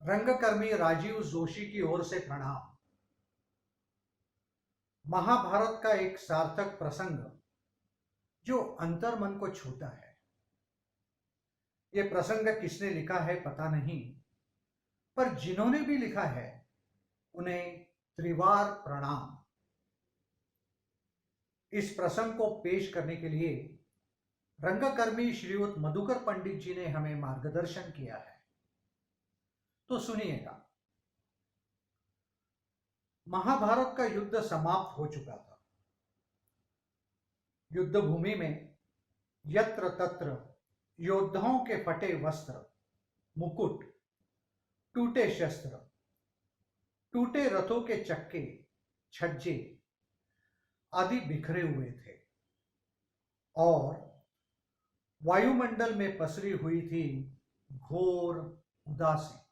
रंगकर्मी राजीव जोशी की ओर से प्रणाम। महाभारत का एक सार्थक प्रसंग जो अंतर्मन को छूता है। यह प्रसंग किसने लिखा है पता नहीं, पर जिन्होंने भी लिखा है उन्हें त्रिवार प्रणाम। इस प्रसंग को पेश करने के लिए रंगकर्मी श्रीयुत मधुकर पंडित जी ने हमें मार्गदर्शन किया है, तो सुनिएगा। महाभारत का युद्ध समाप्त हो चुका था। युद्ध भूमि में यत्र तत्र योद्धाओं के फटे वस्त्र, मुकुट, टूटे शस्त्र, टूटे रथों के चक्के, छज्जे आदि बिखरे हुए थे और वायुमंडल में पसरी हुई थी घोर उदासी।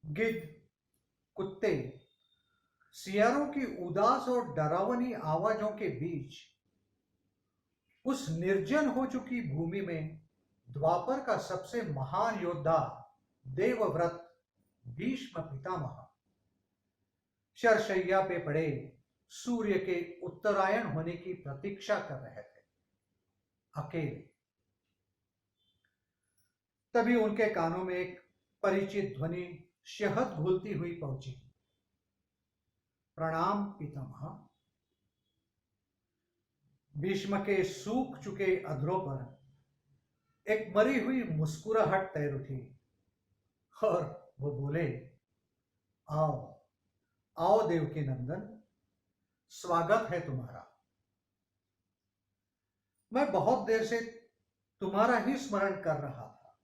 गिद्ध, कुत्ते, सियारों की उदास और डरावनी आवाजों के बीच उस निर्जन हो चुकी भूमि में द्वापर का सबसे महान योद्धा देवव्रत भीष्म पितामह शरशैया पे पड़े सूर्य के उत्तरायण होने की प्रतीक्षा कर रहे थे, अकेले। तभी उनके कानों में एक परिचित ध्वनि शहद घुलती हुई पहुंची। प्रणाम पितामह। भीष्म के सूख चुके अधरों पर एक मरी हुई मुस्कुराहट तैर उठी और वो बोले, आओ आओ देवकी नंदन, स्वागत है तुम्हारा। मैं बहुत देर से तुम्हारा ही स्मरण कर रहा था।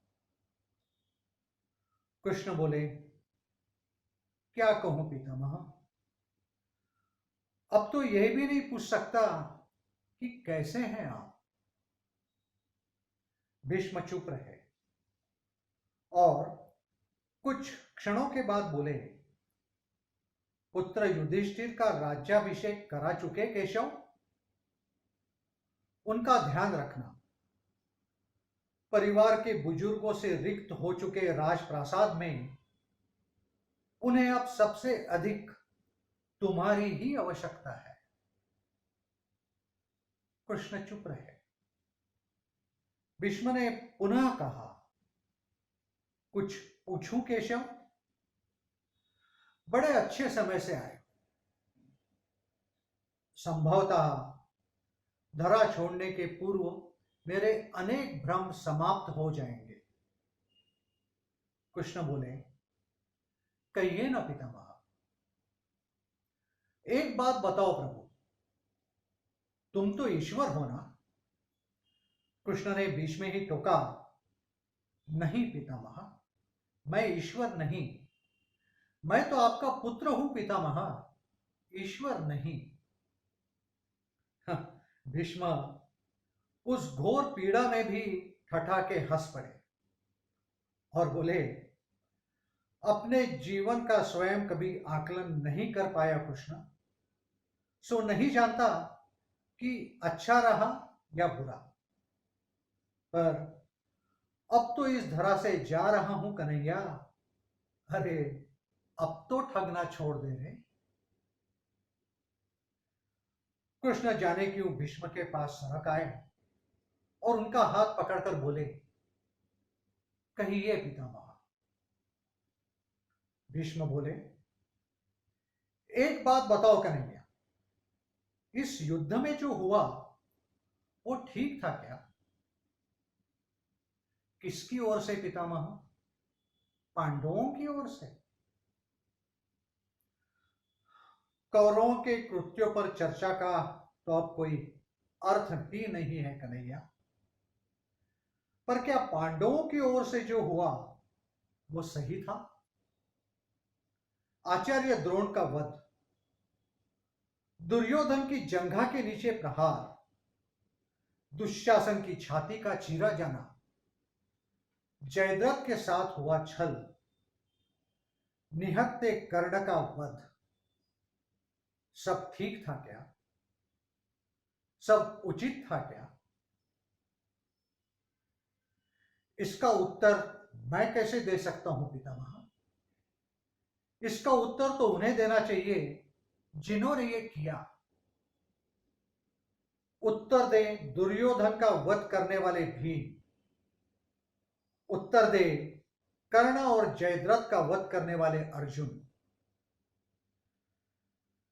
कृष्ण बोले, क्या कहूं पितामह, अब तो यह भी नहीं पूछ सकता कि कैसे हैं आप। भीष्म चुप रहे और कुछ क्षणों के बाद बोले, पुत्र युधिष्ठिर का राज्याभिषेक करा चुके केशव, उनका ध्यान रखना। परिवार के बुजुर्गों से रिक्त हो चुके राजप्रासाद में उन्हें अब सबसे अधिक तुम्हारी ही आवश्यकता है। कृष्ण चुप रहे। भीष्म ने पुनः कहा, कुछ पूछूं केशव? बड़े अच्छे समय से आए। संभवतः धरा छोड़ने के पूर्व मेरे अनेक भ्रम समाप्त हो जाएंगे। कृष्ण बोले, कहिए ना पितामह। एक बात बताओ प्रभु, तुम तो ईश्वर हो ना? कृष्ण ने बीच में ही टोका, नहीं पितामह, मैं ईश्वर नहीं। मैं तो आपका पुत्र हूं पितामह, ईश्वर नहीं। भीष्म उस घोर पीड़ा में भी ठठाके हंस पड़े और बोले, अपने जीवन का स्वयं कभी आकलन नहीं कर पाया कृष्ण, सो नहीं जानता कि अच्छा रहा या बुरा। पर अब तो इस धरा से जा रहा हूं कन्हैया। अरे अब तो ठगना छोड़ दे रे। कृष्ण जाने क्यों भीष्म के पास सरक आए और उनका हाथ पकड़कर बोले, कहिए पितामह। भीष्म बोले, एक बात बताओ कन्हैया, इस युद्ध में जो हुआ वो ठीक था क्या? किसकी ओर से पितामह? पांडवों की ओर से। कौरवों के कृत्यों पर चर्चा का तो अब कोई अर्थ भी नहीं है कन्हैया। पर क्या पांडवों की ओर से जो हुआ वो सही था? आचार्य द्रोण का वध, दुर्योधन की जंघा के नीचे प्रहार, दुशासन की छाती का चीरा जाना, जयद्रथ के साथ हुआ छल, निहत्ते कर्ण का वध, सब ठीक था क्या? सब उचित था क्या? इसका उत्तर मैं कैसे दे सकता हूं पितामह? इसका उत्तर तो उन्हें देना चाहिए जिन्होंने ये किया। उत्तर दे दुर्योधन का वध करने वाले भीम। उत्तर दे कर्ण और जयद्रथ का वध करने वाले अर्जुन।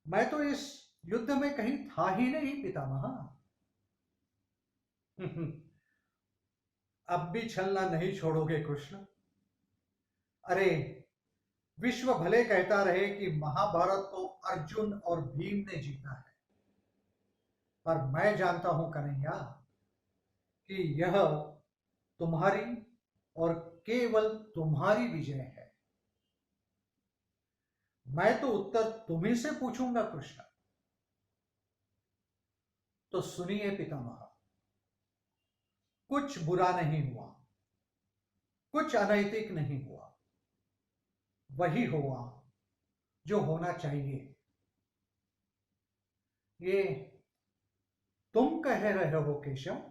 मैं तो इस युद्ध में कहीं था ही नहीं पितामह। अब भी छलना नहीं छोड़ोगे कृष्ण? अरे, विश्व भले कहता रहे कि महाभारत तो अर्जुन और भीम ने जीता है, पर मैं जानता हूं कन्हैया कि यह तुम्हारी और केवल तुम्हारी विजय है। मैं तो उत्तर तुम्ही से पूछूंगा कृष्ण। तो सुनिए पितामह, कुछ बुरा नहीं हुआ, कुछ अनैतिक नहीं हुआ, वही हुआ जो होना चाहिए। ये तुम कह रहे हो केशव?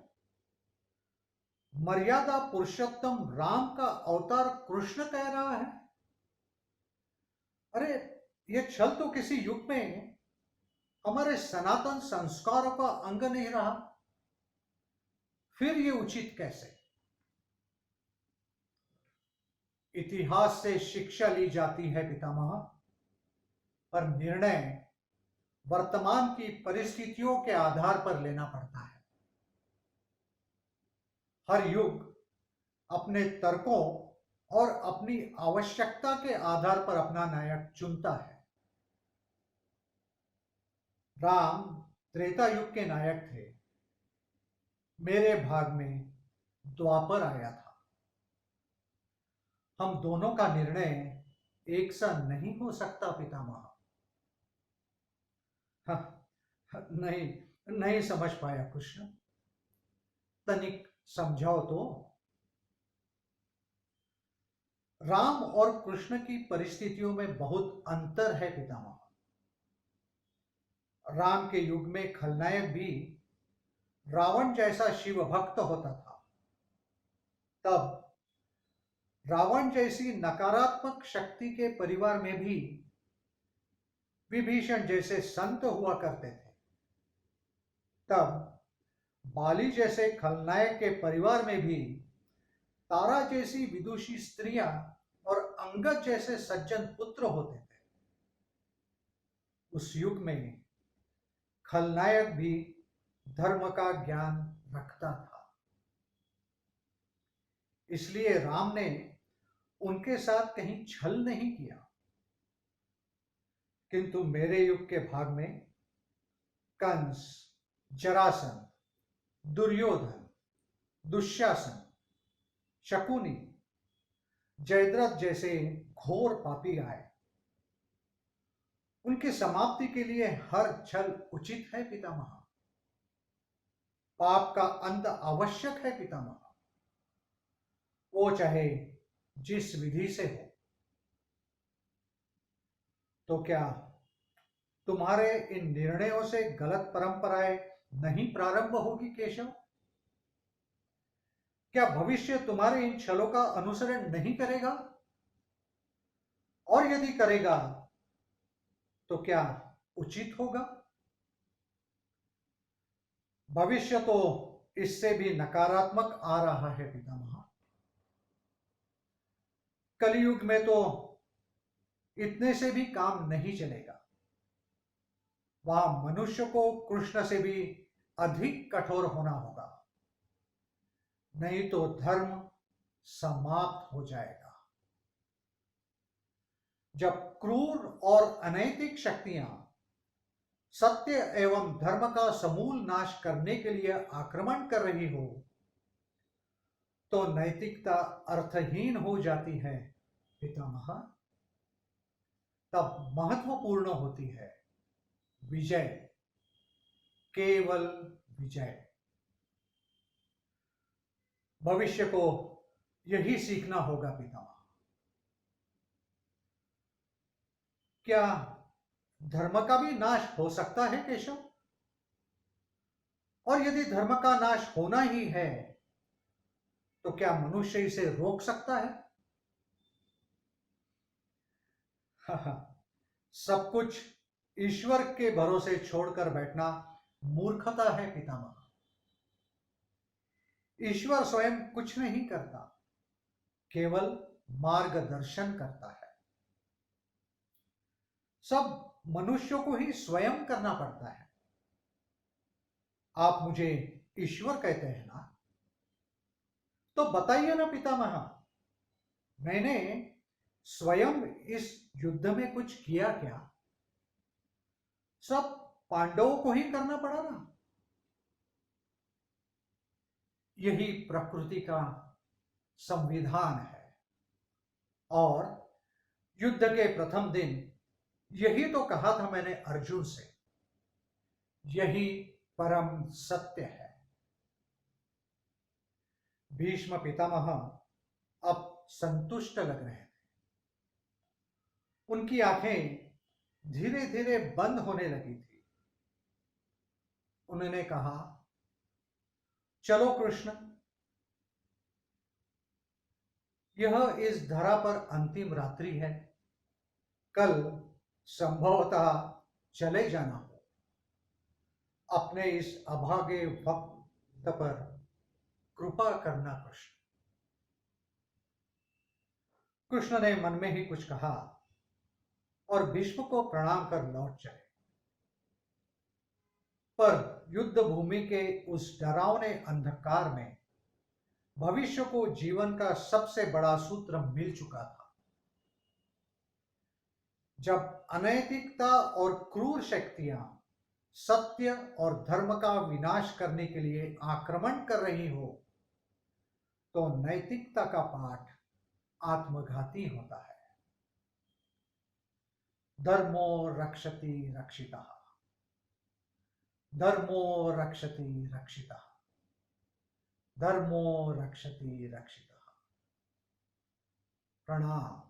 मर्यादा पुरुषोत्तम राम का अवतार कृष्ण कह रहा है? अरे, यह छल तो किसी युग में हमारे सनातन संस्कारों का अंग नहीं रहा, फिर ये उचित कैसे? इतिहास से शिक्षा ली जाती है पितामह, पर निर्णय वर्तमान की परिस्थितियों के आधार पर लेना पड़ता है। हर युग अपने तर्कों और अपनी आवश्यकता के आधार पर अपना नायक चुनता है। राम त्रेता युग के नायक थे, मेरे भाग में द्वापर आया था। हम दोनों का निर्णय एक सा नहीं हो सकता पितामह। नहीं, नहीं समझ पाया कृष्ण, तनिक समझाओ तो। राम और कृष्ण की परिस्थितियों में बहुत अंतर है पितामह। राम के युग में खलनायक भी रावण जैसा शिव भक्त होता था। तब रावण जैसी नकारात्मक शक्ति के परिवार में भी विभीषण जैसे संत हुआ करते थे। तब बाली जैसे खलनायक के परिवार में भी तारा जैसी विदुषी स्त्रियां और अंगद जैसे सज्जन पुत्र होते थे। उस युग में खलनायक भी धर्म का ज्ञान रखता था, इसलिए राम ने उनके साथ कहीं छल नहीं किया। किंतु मेरे युग के भाग में कंस, जरासंध, दुर्योधन, दुशासन, शकुनी, जयद्रथ जैसे घोर पापी आए। उनकी समाप्ति के लिए हर छल उचित है पितामह। पाप का अंत आवश्यक है पितामह, वो चाहे जिस विधि से हो। तो क्या तुम्हारे इन निर्णयों से गलत परंपराएं नहीं प्रारंभ होगी केशव? क्या भविष्य तुम्हारे इन छलों का अनुसरण नहीं करेगा? और यदि करेगा तो क्या उचित होगा? भविष्य तो इससे भी नकारात्मक आ रहा है पितामह। कलयुग में तो इतने से भी काम नहीं चलेगा। वहां मनुष्य को कृष्ण से भी अधिक कठोर होना होगा, नहीं तो धर्म समाप्त हो जाएगा। जब क्रूर और अनैतिक शक्तियां सत्य एवं धर्म का समूल नाश करने के लिए आक्रमण कर रही हो, तो नैतिकता अर्थहीन हो जाती है पितामह। तब महत्वपूर्ण होती है विजय, केवल विजय। भविष्य को यही सीखना होगा पितामह। क्या धर्म का भी नाश हो सकता है केशव? और यदि धर्म का नाश होना ही है, तो क्या मनुष्य इसे रोक सकता है? सब कुछ ईश्वर के भरोसे छोड़कर बैठना मूर्खता है पितामह। ईश्वर स्वयं कुछ नहीं करता, केवल मार्गदर्शन करता है। सब मनुष्यों को ही स्वयं करना पड़ता है। आप मुझे ईश्वर कहते हैं ना, तो बताइए ना पितामह, मैंने स्वयं इस युद्ध में कुछ किया क्या? सब पांडवों को ही करना पड़ा ना। यही प्रकृति का संविधान है। और युद्ध के प्रथम दिन यही तो कहा था मैंने अर्जुन से, यही परम सत्य है। भीष्म पितामह अब संतुष्ट लग रहे थे। उनकी आंखें धीरे धीरे बंद होने लगी थी। उन्होंने कहा, चलो कृष्ण, यह इस धरा पर अंतिम रात्रि है। कल संभवतः चले जाना हो। अपने इस अभागे भक्त पर कृपा करना कृष्ण। कृष्ण ने मन में ही कुछ कहा और भीष्म को प्रणाम कर लौट चले। पर युद्ध भूमि के उस डरावने अंधकार में भविष्य को जीवन का सबसे बड़ा सूत्र मिल चुका था। जब अनैतिकता और क्रूर शक्तियां सत्य और धर्म का विनाश करने के लिए आक्रमण कर रही हो, तो नैतिकता का पाठ आत्मघाती होता है। धर्मो रक्षति रक्षितः, धर्मो रक्षति रक्षितः, धर्मो रक्षति रक्षितः। प्रणाम।